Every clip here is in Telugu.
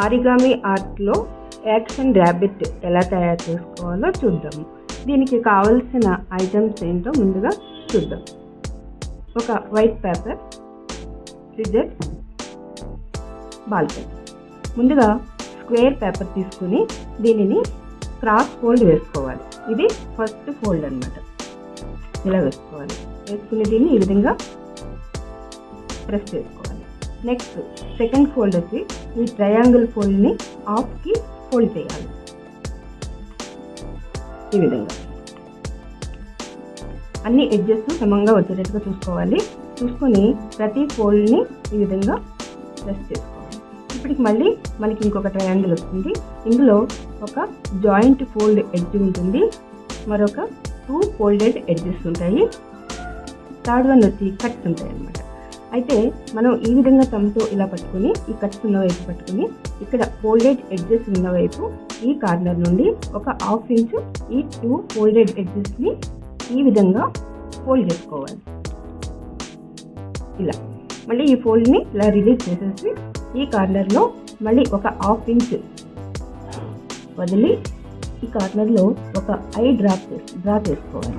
ఆరిగామి ఆర్ట్లో యాక్షన్ ర్యాబిట్ ఎలా తయారు చేసుకోవాలో చూద్దాము. దీనికి కావలసిన ఐటమ్స్ ఏంటో ముందుగా చూద్దాం. ఒక white paper, scissor, ball pen. ముందుగా స్క్వేర్ పేపర్ తీసుకుని దీనిని క్రాస్ ఫోల్డ్ వేసుకోవాలి. ఇది ఫస్ట్ ఫోల్డ్ అన్నమాట. ఇలా వేసుకోవాలి. వేసుకుని దీన్ని ఈ విధంగా ప్రెస్ చేసుకోవాలి. నెక్స్ట్ సెకండ్ ఫోల్డ్ వచ్చి ఈ ట్రయాంగిల్ ఫోల్డ్ని హాఫ్కి ఫోల్డ్ చేయాలి. ఈ విధంగా అన్ని ఎడ్జెస్ సమంగా వచ్చేటట్టుగా చూసుకోవాలి. చూసుకొని ప్రతి ఫోల్డ్ని ఈ విధంగా ప్రెస్ చేసుకోవాలి. ఇప్పటికి మళ్ళీ మనకి ఇంకొక ట్రయాంగిల్ వస్తుంది. ఇందులో ఒక జాయింట్ ఫోల్డ్ ఎడ్జ్ ఉంటుంది, మరొక 2 ఫోల్డెడ్ ఎడ్జెస్ ఉంటాయి, థర్డ్ వన్ వచ్చి కట్స్ ఉంటాయి అన్నమాట. అయితే మనం ఈ విధంగా తమ్తో ఇలా పట్టుకుని ఈ కట్స్ ఉన్న వైపు పట్టుకుని ఇక్కడ ఫోల్డెడ్ ఎడ్జెస్ ఉన్న వైపు ఈ కార్నర్ నుండి ఒక 1/2 ఇంచ్ ఈ 2 ఫోల్డెడ్ ఎడ్జెస్ని ఈ విధంగా ఫోల్డ్ చేసుకోవాలి. ఇలా మళ్ళీ ఈ ఫోల్డ్ని ఇలా రిలీజ్ చేసేసి ఈ కార్నర్లో మళ్ళీ ఒక 1/2 ఇంచ్ వదిలి ఈ కార్నర్లో ఒక ఐ డ్రా చేసుకోవాలి.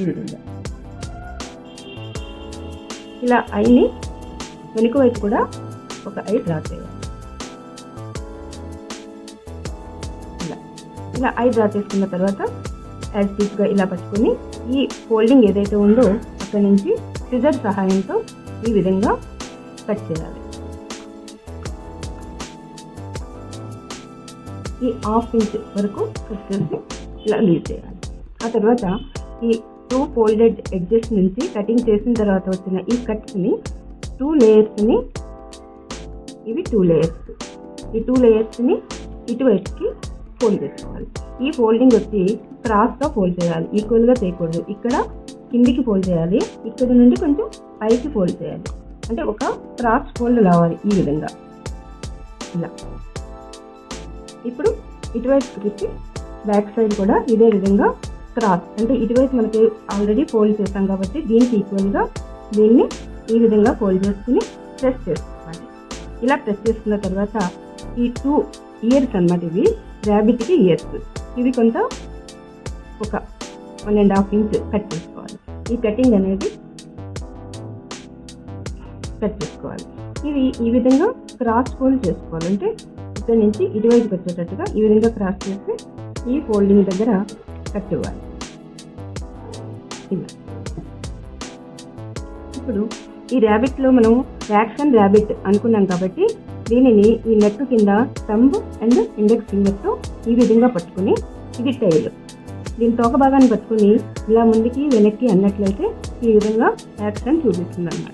ఈ విధంగా ఇలా ఐని వెనుక వైపు కూడా ఒక ఐ డ్రా చేయాలి. ఇలా ఐ డ్రా చేసుకున్న తర్వాత యాజ్ టీజ్గా ఇలా పట్టుకొని ఈ ఫోల్డింగ్ ఏదైతే ఉందో అక్కడి నుంచి సిజర్ సహాయంతో ఈ విధంగా కట్ చేయాలి. ఈ 1/2 ఇంచ్ వరకు కట్ చేసి ఇలా లీవ్ చేయాలి. ఆ తర్వాత ఈ 2 ఫోల్డెడ్ ఎడ్జెస్ నుంచి కటింగ్ చేసిన తర్వాత వచ్చిన ఈ కట్స్ని 2 లేయర్స్ని, ఇవి 2 లేయర్స్, ఈ 2 లేయర్స్ని ఇటువైపుకి ఫోల్డ్ చేసుకోవాలి. ఈ ఫోల్డింగ్ వచ్చి క్రాస్గా ఫోల్డ్ చేయాలి, ఈక్వల్గా చేయకూడదు. ఇక్కడ కిందికి ఫోల్డ్ చేయాలి, ఇక్కడ నుండి కొంచెం పైకి ఫోల్డ్ చేయాలి. అంటే ఒక క్రాస్ ఫోల్డ్ రావాలి ఈ విధంగా. ఇలా ఇప్పుడు ఇటువైపు తిప్పి బ్యాక్ సైడ్ కూడా ఇదే విధంగా క్రాస్, అంటే ఇటువైపు మనకి ఆల్రెడీ ఫోల్డ్ చేస్తాం కాబట్టి దీనికి ఈక్వల్గా దీన్ని ఈ విధంగా ఫోల్డ్ చేసుకుని ప్రెస్ చేసుకోవాలి. ఇలా ప్రెస్ చేసుకున్న తర్వాత ఈ 2 ఇయర్స్ అన్నమాట, ఇవి ర్యాబిట్కి ఇయర్స్, ఇవి కొంత ఒక 1.5 ఇంచ్ కట్ చేసుకోవాలి. ఈ కటింగ్ అనేది కట్ చేసుకోవాలి. ఇవి ఈ విధంగా క్రాస్ ఫోల్డ్ చేసుకోవాలి. అంటే ఇక్కడ నుంచి ఇటువైపు వచ్చేటట్టుగా ఈ విధంగా క్రాస్ చేసి ఈ ఫోల్డింగ్ దగ్గర కట్ ఇవ్వాలి. ఇప్పుడు ఈ ర్యాబిట్లో మనం యాక్షన్ ర్యాబిట్ అనుకున్నాం కాబట్టి దీనిని ఈ నెక్ కింద థంబ్ అండ్ ఇండెక్స్ ఫింగర్తో ఈ విధంగా పట్టుకుని, ఇది టైల్, దీని తోక భాగాన్ని పట్టుకుని ఇలా ముందుకి వెనక్కి అన్నట్లయితే ఈ విధంగా యాక్షన్ చూపిస్తుంది అన్నమాట.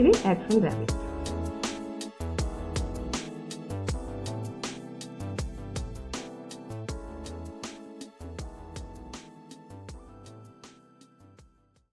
ఇది యాక్షన్ ర్యాబిట్.